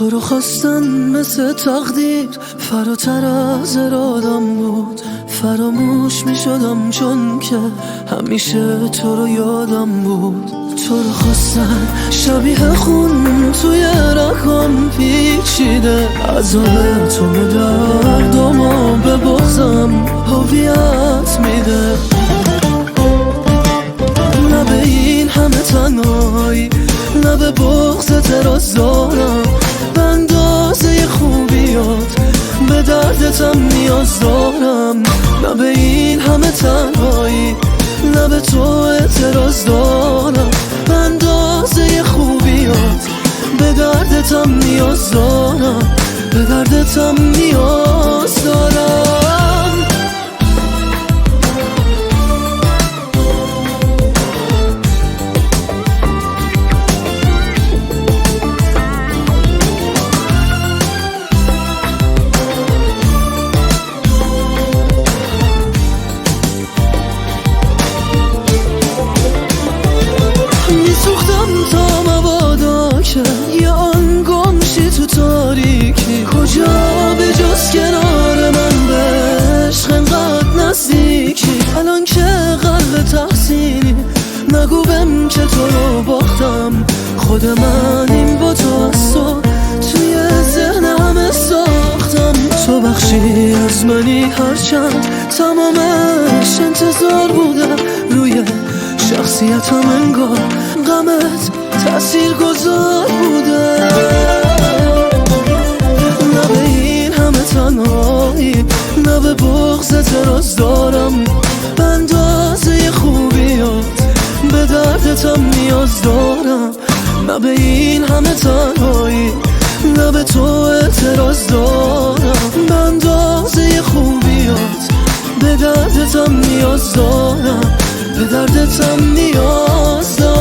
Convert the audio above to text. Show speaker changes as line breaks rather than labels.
تو رو خواستن مثل تقدیر فراتر از ارادم بود. فراموش می شدم چون که همیشه تو رو یادم بود. تو رو خواستن شبیه خون توی رگام پیچیده، عذاب تو به دردامو به بغزم هویت میده. نه به این همه تنهایی، نه به بغض دراز دارم، به اندازه خوبیات به دردتم نیاز دارم. نه به این همه تنهایی، نه به تو اعتراض دارم، به اندازه خوبیات به دردتم نیاز دارم، به دردتم نیاز دارم. تا مبادا که یه آن گمشی تو تاریکی، کجا به جز کنار من به عشق انقدر نزدیکی. الان که قلب تحسینی نگو بهم که تو رو باختم، خود من این با تو از تو توی ذهنم ساختم. تو بخشی از منی هرچند تمامش انتظار بوده، روی شخصیتم انگار غمت تأثیر گذار بوده. نه به این همه تنهایی، نه به بغض اعتراض دارم، به اندازه خوبیات به دردتم نیاز دارم. نه به این همه تنهایی، نه به تو اعتراض دارم، به اندازه خوبیات به دردتم نیاز دارم، به دردتم نیاز دارم.